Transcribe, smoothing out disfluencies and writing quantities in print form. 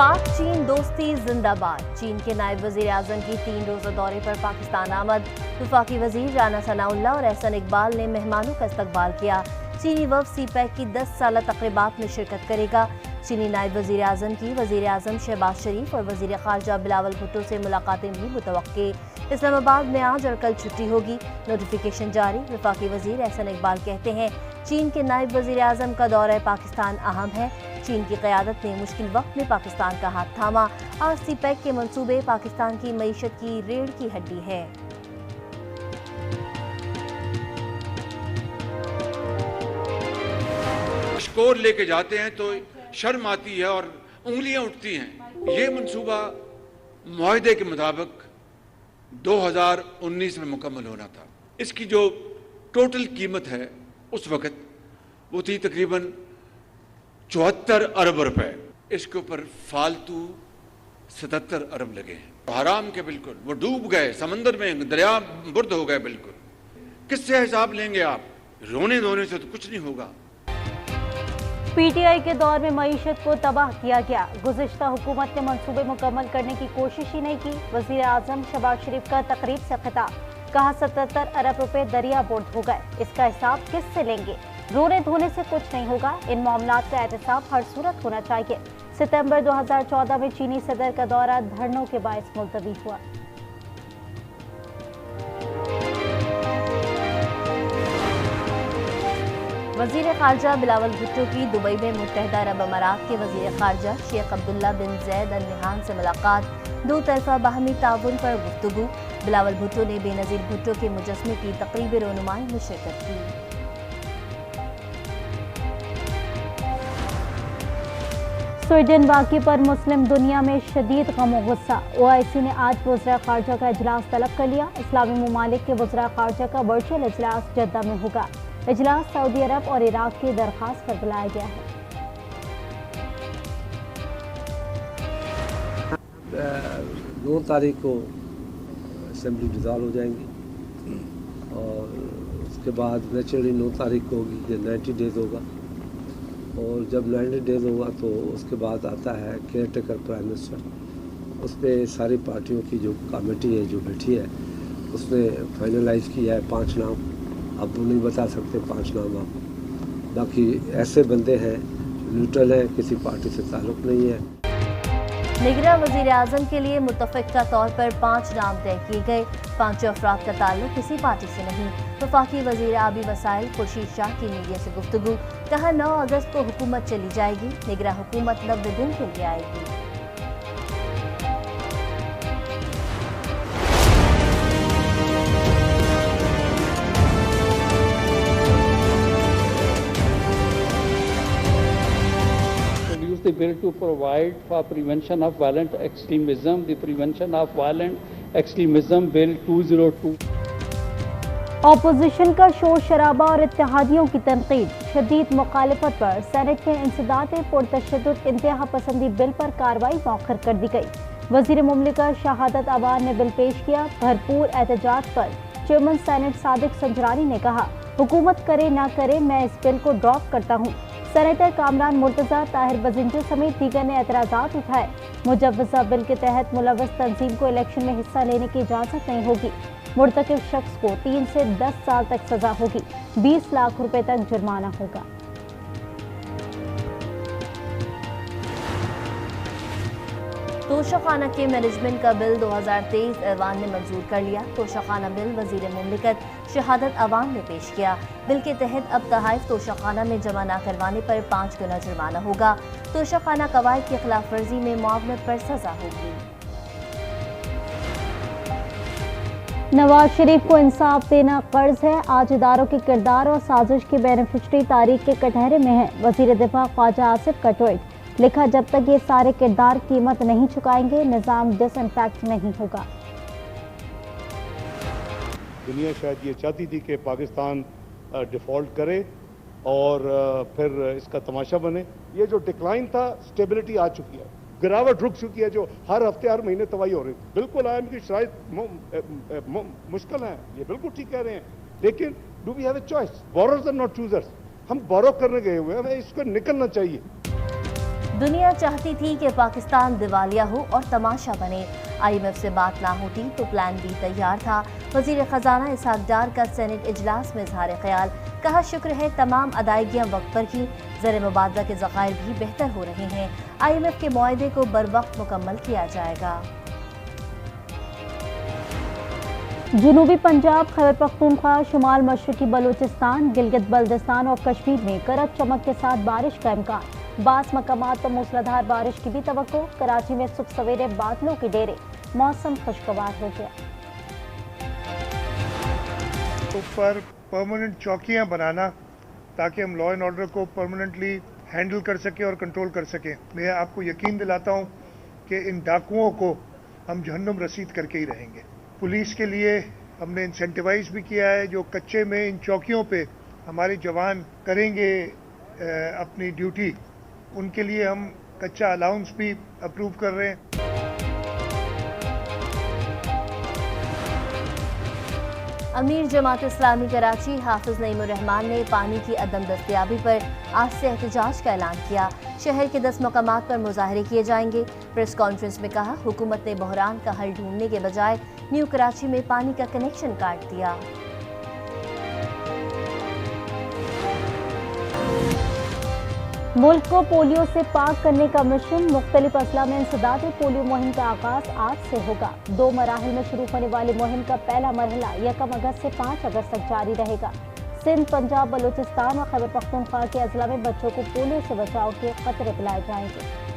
पाक चीन दोस्ती जिंदाबाद। चीन के नायब वजीर आजम की 3 रोज़ा दौरे पर पाकिस्तान आमद। वफाकी वजीर राना सनाउल्लाह और एहसन इकबाल ने मेहमानों का इस्तकबाल किया। चीनी वफ़द सीपैक की 10 साला तक़रीबात में शिरकत करेगा। चीनी नायब वजीर आजम की वजीर आजम शहबाज शरीफ और वजीर ख़ारजा बिलावल भुट्टो से मुलाकातें भी मुतवक्के। इस्लामाबाद में आज और कल छुट्टी होगी, नोटिफिकेशन जारी। वफाकी वजीर एहसन इकबाल कहते हैं चीन के नायब वजीर आजम का दौरा पाकिस्तान अहम है। चीन की क़यादत ने मुश्किल वक्त में पाकिस्तान का हाथ थामा। आज सीपैक के मंसूबे पाकिस्तान की मईशत की रीढ़ की हड्डी है। स्कोर लेके जाते हैं तो शर्म आती है और उंगलियां उठती हैं। ये मंसूबा मुआहदे के मुताबिक 2019 में मुकम्मल होना था। इसकी जो टोटल कीमत है उस वक्त वो थी तकरीबन 74 अरब रुपए। इसके ऊपर फालतू 77 अरब लगे हैं हराम के। बिल्कुल वो डूब गए समंदर में, दरिया बुर्द हो गए। बिल्कुल किससे हिसाब लेंगे आप? रोने धोने से तो कुछ नहीं होगा। पीटीआई के दौर में मईशत को तबाह किया गया। गुज़िश्ता हुकूमत ने मंसूबे मुकम्मल करने की कोशिश ही नहीं की। वज़ीर आज़म शहबाज शरीफ का तकरीब से खिताब, कहा 77 अरब रुपए दरिया बुर्द हो गए, इसका हिसाब किससे लेंगे? रोने धोने से कुछ नहीं होगा। इन मामलात का एहतसाब हर सूरत होना चाहिए। सितंबर 2014 में चीनी सदर का दौरा धरनों के बायस मुलतवी हुआ। वज़ीर ख़ारजा बिलावल भुट्टो की दुबई में मुत्तहिदा अरब अमारात के वज़ीर ख़ारजा शेख अब्दुल्ला बिन ज़ैद अल नहान से मुलाकात। 2 तरफ़ा बाहमी ताउन पर गुफ्तगू। बिलावल भुट्टो ने बेनज़ीर भुट्टो के मुजस्समे की तक़रीब रोनुमाई में शिरकत की। स्वीडन वाक़े पर मुस्लिम दुनिया में शदीद गम और गुस्सा। ओआईसी ने आज वज़ीर ख़ारजा का इजलास तलब कर लिया। इस्लामी ममालिक के वज़ीर ख़ारजा का वर्चुअल इजलास जद्दा में होगा। इजलास सऊदी अरब और इराक की दरख्वास्त पर बुलाया गया है। 9 तारीख को असेंबली डिज़ॉल्व हो जाएंगी और उसके बाद नेचुरली 9 तारीख को होगी कि 90 डेज़ होगा। और जब 90 डेज़ होगा तो उसके बाद आता है केयर टेकर प्राइम मिनिस्टर। उस पर सारी पार्टियों की जो कमेटी है जो बैठी है उसने फाइनलाइज किया है 5 नाम। अब वो नहीं बता सकते 5 नाम आप। बाकी ऐसे बंदे हैं न्यूट्रल हैं, किसी पार्टी से ताल्लुक़ नहीं है। निगरां वज़ीर आज़म के लिए मुत्तफ़िक़ा तौर पर 5 नाम तय किए गए। 5 अफराद का ताल्लुक़ किसी पार्टी से नहीं। वफाकी वज़ीर आबी वसाइल खुर्शीद शाह की मीडिया से गुफ्तगू, कहा 9 अगस्त को हुकूमत चली जाएगी। निगरां हुकूमत 90 दिन के लिए आएगी। The bill to provide for prevention of violent extremism, the Prevention of Violent Extremism Bill 202। Opposition का शोर शराबा और इत्तेहादियों की तनकीद। शदीद मुखालिफत पर सेनेट में इंसदाद पुरतशद्दुद इंतहा पसंदी बिल पर कार्रवाई मौखर कर दी गई। वजीर मुमलिकत शहादत अवान ने बिल पेश किया। भरपूर एहतजाज पर चेयरमैन सेनेट सादिक संजरानी ने कहा हुकूमत करे ना करे मैं इस बिल को ड्रॉप करता हूँ। सेनेटर कामरान मुर्तज़ा, ताहिर बजिंजर समेत दीगर ने एतराज़ात उठाए। मुजव्वज़ा बिल के तहत मुलव्वस तंजीम को इलेक्शन में हिस्सा लेने की इजाज़त नहीं होगी। मुर्तकिब शख्स को 3 से 10 साल तक सज़ा होगी। 20 लाख रुपए तक जुर्माना होगा। तोशाखाना के मैनेजमेंट का बिल 2023 ऐवान ने मंजूर कर लिया। तोशाखाना बिल वजीर मुमलिकत शहादत अवान ने पेश किया। बिल के तहत अब तहाइफ तोशाखाना में जमा न करवाने पर 5 गुना जुर्माना होगा। तोशाखाना कवायद की खिलाफ वर्जी में मुआवनत पर सजा होगी। नवाज शरीफ को इंसाफ देना कर्ज है। आज इदारों के किरदार और साजिश की बेनिफिशरी तारीख के कटहरे में है। वजीर दिफा ख्वाजा आसिफ का ट्वीट, लिखा जब तक ये सारे किरदार कीमत नहीं चुकाएंगे निज़ाम डिसइंफेक्ट नहीं होगा। दुनिया शायद ये चाहती थी कि पाकिस्तान डिफ़ॉल्ट करे और फिर इसका तमाशा बने। ये जो डिक्लाइन था, स्टेबिलिटी आ चुकी है, गिरावट रुक चुकी है जो हर हफ्ते हर महीने तबाही हो रही थी। बिल्कुल आयम की शराइत मुश्किल है, ये बिल्कुल ठीक कह रहे हैं, लेकिन do we have a choice? Borrowers are not choosers. हम बोरो करने गए हुए हैं, इसको निकलना चाहिए। दुनिया चाहती थी कि पाकिस्तान दिवालिया हो और तमाशा बने। IMF से बात ना होती तो प्लान बी तैयार था। वजीर खजाना इसहाक डार का सेनेट इजलास में इजहार ख्याल, कहा शुक्र है तमाम अदायगियां वक्त पर की, ज़र मुबादला के ज़खायर भी बेहतर हो रहे हैं। IMF के मुआहदे को बरवक्त मुकम्मल किया जाएगा। जनूबी पंजाब, खैबर पख्तूनख्वा, शुमाल मशरकी बलूचिस्तान, गिलगित बल्दिस्तान और कश्मीर में गरज चमक के साथ बारिश का इम्कान। बास मकामात पर मूसलाधार बारिश की भी तवक्को। कराची में सुबह सवेरे बादलों के डेरे, मौसम खुशगवार हो गया। ऊपर परमानेंट चौकियां बनाना ताकि हम लॉ एंड ऑर्डर को परमानेंटली हैंडल कर सकें और कंट्रोल कर सकें। मैं आपको यकीन दिलाता हूं कि इन डाकुओं को हम जहन्नुम रसीद करके ही रहेंगे। पुलिस के लिए हमने इंसेंटिवाइज भी किया है। जो कच्चे में इन चौकियों पे हमारे जवान करेंगे अपनी ड्यूटी, उनके लिए हम कच्चा अलाउंस भी अप्रूव कर रहे हैं। अमीर जमात इस्लामी कराची हाफिज नईमुर रहमान ने पानी की अदम दस्तयाबी पर आज से एहतजाज का ऐलान किया। शहर के 10 मकामात पर मुजाहरे किए जाएंगे। प्रेस कॉन्फ्रेंस में कहा, हुकूमत ने बहरान का हल ढूंढने के बजाय न्यू कराची में पानी का कनेक्शन काट दिया। मुल्क को पोलियो से पाक करने का मिशन। मुख्तलिफ अजला में इंसदाद पोलियो मुहिम का आगाज आज से होगा। 2 मराहिल में शुरू होने वाली मुहिम का पहला मरहला 1 अगस्त से 5 अगस्त तक जारी रहेगा। सिंध, पंजाब, बलूचिस्तान और खैबर पख्तूनख्वा के अजला में बच्चों को पोलियो से बचाव के खतरे पिलाए जाएंगे।